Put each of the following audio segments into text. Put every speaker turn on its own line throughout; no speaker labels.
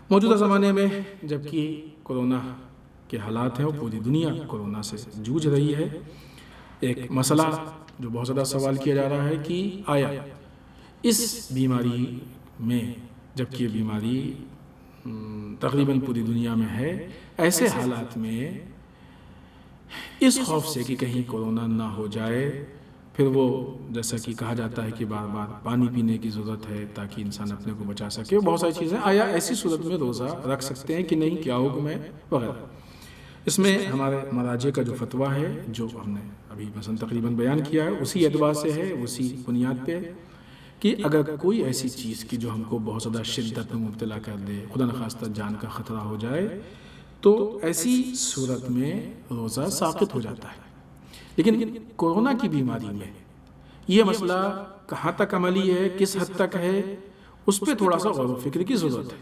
موجودہ زمانے میں جبکہ کورونا کے حالات ہیں اور پوری دنیا کورونا سے جوجھ رہی ہے، ایک مسئلہ جو بہت زیادہ سوال کیا جا رہا ہے کہ آیا اس بیماری میں، جبکہ یہ بیماری تقریباً پوری دنیا میں ہے، ایسے حالات میں اس خوف سے کہ کہیں کورونا نہ ہو جائے، پھر وہ جیسا کہ کہا جاتا ہے کہ بار بار پانی پینے کی ضرورت ہے تاکہ انسان اپنے کو بچا سکے، بہت ساری چیزیں، آیا ایسی صورت میں روزہ رکھ سکتے ہیں کہ نہیں، کیا حکم ہے وغیرہ۔ اس میں ہمارے مراجع کا جو فتویٰ ہے، جو ہم نے ابھی مثلا تقریباً بیان کیا ہے، اسی اعتبار سے ہے، اسی بنیاد پہ کہ اگر کوئی ایسی چیز کی جو ہم کو بہت زیادہ شدت میں مبتلا کر دے، خدا نخواستہ جان کا خطرہ ہو جائے، تو ایسی صورت میں روزہ ساقط ہو جاتا ہے۔ لیکن کورونا کی بیماری میں یہ مسئلہ کہاں تک عملی ہے، کس حد تک ہے، اس پہ تھوڑا سا غور و فکر کی ضرورت ہے۔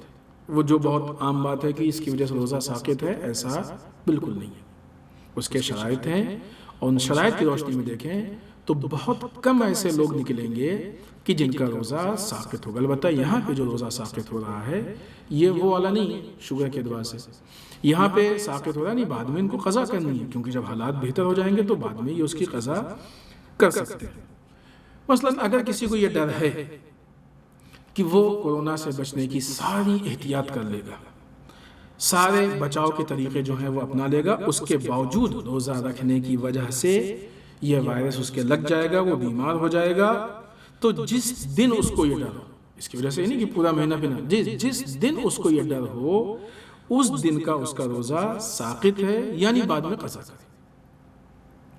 وہ جو بہت عام بات ہے کہ اس کی وجہ سے روزہ ساقط ہے، ایسا بالکل نہیں ہے۔ اس کے شرائط ہیں، اور ان شرائط کی روشنی میں دیکھیں تو بہت کم ایسے لوگ نکلیں گے کہ جن کا روزہ ساقط ہوگا۔ البتہ یہاں پہ جو روزہ ساقط ہو رہا ہے یہ وہ والا نہیں ہے شوگر کے اعتبار سے، یہاں پہ ساقط ہو رہا نہیں، بعد میں ان کو قضا کرنی ہے، کیونکہ جب حالات بہتر ہو جائیں گے تو بعد میں یہ اس کی قضا کر سکتے ہیں۔ مثلا اگر کسی کو یہ ڈر ہے کہ وہ کورونا سے بچنے کی ساری احتیاط کر لے گا، سارے بچاؤ کے طریقے جو ہیں وہ اپنا لے گا، اس کے باوجود روزہ رکھنے کی وجہ سے یہ وائرس اس کے لگ جائے گا، وہ بیمار ہو جائے گا، تو جس دن اس کو یہ ڈر ہو، اس کی وجہ سے نہیں کہ پورا مہینہ بنا، جس دن اس کو یہ ڈر ہو، اس دن کا اس کا روزہ ساقط ہے، یعنی بعد میں قضا کرے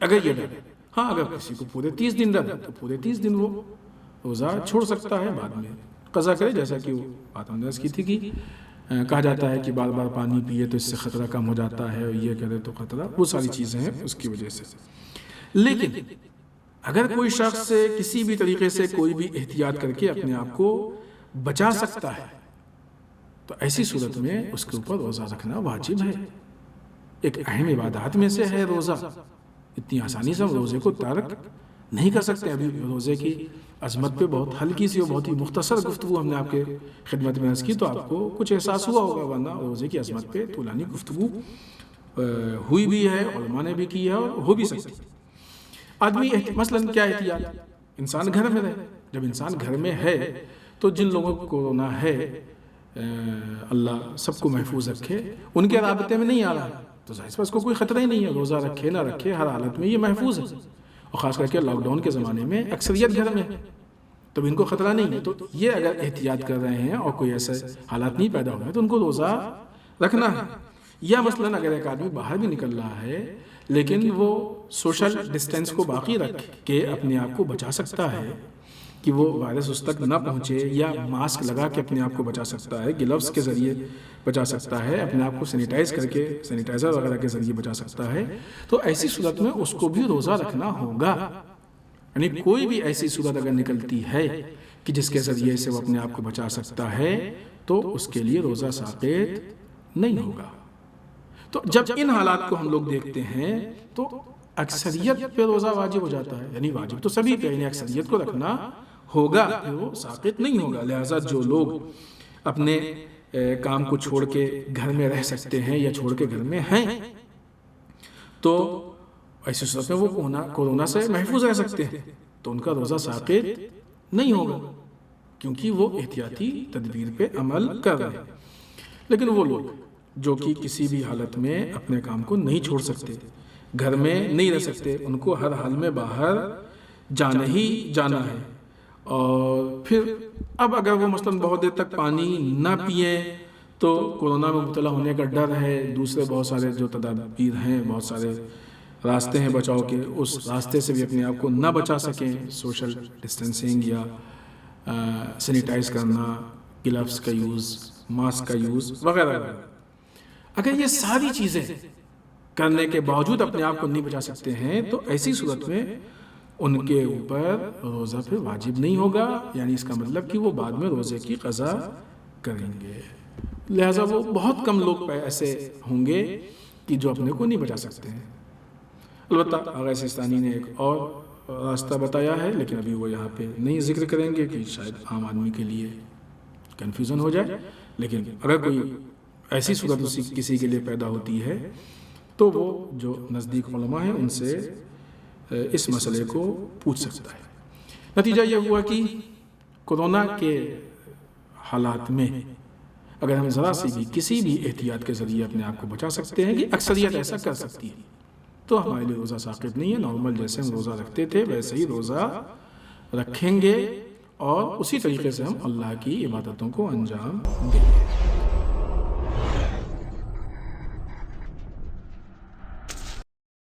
اگر یہ ڈر ہے۔ ہاں، اگر کسی کو پورے 30 دن ڈر ہے تو پورے 30 دن وہ روزہ چھوڑ سکتا ہے، بعد میں قضا کرے، جیسا کہ وہ بات ہم نے عرض کی تھی کہ کہا جاتا ہے کہ بار بار پانی پیے تو اس سے خطرہ کم ہو جاتا ہے، اور یہ کرے تو خطرہ، وہ ساری چیزیں ہیں اس کی وجہ سے۔ لیکن اگر کوئی شخص کسی بھی طریقے سے کوئی بھی احتیاط کر کے اپنے آپ کو بچا سکتا ہے تو ایسی صورت میں اس کے اوپر روزہ رکھنا واجب ہے۔ ایک اہم عبادات میں سے ہے روزہ، اتنی آسانی سے ہم روزے کو ترک نہیں کر سکتے۔ ابھی روزے کی عظمت پہ بہت ہلکی سی اور بہت ہی مختصر گفتگو ہم نے آپ کے خدمت میں عرض کی، تو آپ کو کچھ احساس ہوا ہوگا، ورنہ روزے کی عظمت پہ طولانی گفتگو ہوئی بھی ہے، علماء نے بھی کی ہے اور ہو بھی سکتی۔ آدمی مثلا کیا احتیاط، انسان گھر میں رہے، جب انسان گھر میں ہے تو جن لوگوں کو کورونا ہے، اللہ سب کو محفوظ رکھے، ان کے رابطے میں نہیں آ رہا تو ظاہر سے اس کو کوئی خطرہ ہی نہیں ہے، روزہ رکھے نہ رکھے ہر حالت میں یہ محفوظ ہے، اور خاص کر کے لاک ڈاؤن کے زمانے میں اکثریت گھر میں ہے تو ان کو خطرہ نہیں ہے۔ تو یہ اگر احتیاط کر رہے ہیں اور کوئی ایسے حالات نہیں پیدا ہوئے تو ان کو روزہ رکھنا ہے۔ یا مثلا اگر ایک آدمی باہر بھی نکل رہا ہے لیکن وہ سوشل ڈسٹینس کو باقی رکھ کے اپنے آپ کو بچا سکتا ہے کہ وہ وائرس اس تک نہ پہنچے، یا ماسک لگا کے اپنے آپ کو بچا سکتا ہے، گلوز کے ذریعے بچا سکتا ہے، اپنے آپ کو سینیٹائز کر کے سینیٹائزر وغیرہ کے ذریعے بچا سکتا ہے، تو ایسی صورت میں اس کو بھی روزہ رکھنا ہوگا۔ یعنی کوئی بھی ایسی صورت اگر نکلتی ہے کہ جس کے ذریعے سے وہ اپنے آپ کو بچا سکتا ہے تو اس کے لیے روزہ ساقط نہیں ہوگا۔ تو جب ان حالات کو ہم لوگ دیکھتے ہیں تو اکثریت پہ روزہ واجب ہو جاتا ہے، یعنی واجب تو سبھی پہ، یعنی اکثریت کو رکھنا ہوگا، وہ ساقط نہیں ہوگا۔ لہٰذا جو لوگ اپنے کام کو چھوڑ کے گھر میں رہ سکتے ہیں یا چھوڑ کے گھر میں ہیں تو ایسی صورت میں وہ کورونا سے محفوظ رہ سکتے ہیں، تو ان کا روزہ ساقط نہیں ہوگا کیونکہ وہ احتیاطی تدبیر پہ عمل کر رہے ہیں۔ لیکن وہ لوگ جو کہ کسی بھی حالت میں اپنے کام کو نہیں چھوڑ سکتے، گھر میں نہیں رہ سکتے، ان کو ہر حال میں باہر جانا ہی جانا ہے، اور پھر اب اگر وہ مثلاً بہت دیر تک پانی نہ پئیں تو کورونا میں مبتلا ہونے کا ڈر ہے، دوسرے بہت سارے جو تدابیر ہیں، بہت سارے راستے ہیں بچاؤ کے، اس راستے سے بھی اپنے آپ کو نہ بچا سکیں، سوشل ڈسٹینسنگ یا سینیٹائز کرنا، گلوز کا یوز، ماسک کا یوز وغیرہ وغیرہ، اگر یہ ساری چیزیں کرنے کے باوجود اپنے آپ کو نہیں بچا سکتے ہیں تو ایسی صورت میں ان کے اوپر روزہ پھر واجب نہیں ہوگا، یعنی اس کا مطلب کہ وہ بعد میں روزے کی قضا کریں گے۔ لہٰذا وہ بہت کم لوگ ایسے ہوں گے کہ جو اپنے کو نہیں بچا سکتے ہیں۔ البتہ آغا سیستانی نے ایک اور راستہ بتایا ہے، لیکن ابھی وہ یہاں پہ نہیں ذکر کریں گے کہ شاید عام آدمی کے لیے کنفیوژن ہو جائے، لیکن اگر کوئی ایسی صورت کسی کے لیے پیدا ہوتی ہے تو وہ جو نزدیک علماء ہیں ان سے اس مسئلے کو پوچھ سکتا ہے۔ نتیجہ یہ ہوا کہ کورونا کے حالات میں اگر ہم ذرا سی بھی کسی بھی احتیاط کے ذریعے اپنے آپ کو بچا سکتے ہیں، کہ اکثریت ایسا کر سکتی ہے، تو ہمارے لیے روزہ ساقط نہیں ہے۔ نارمل جیسے ہم روزہ رکھتے تھے ویسے ہی روزہ رکھیں گے اور اسی طریقے سے ہم اللہ کی عبادتوں کو انجام دیں گے۔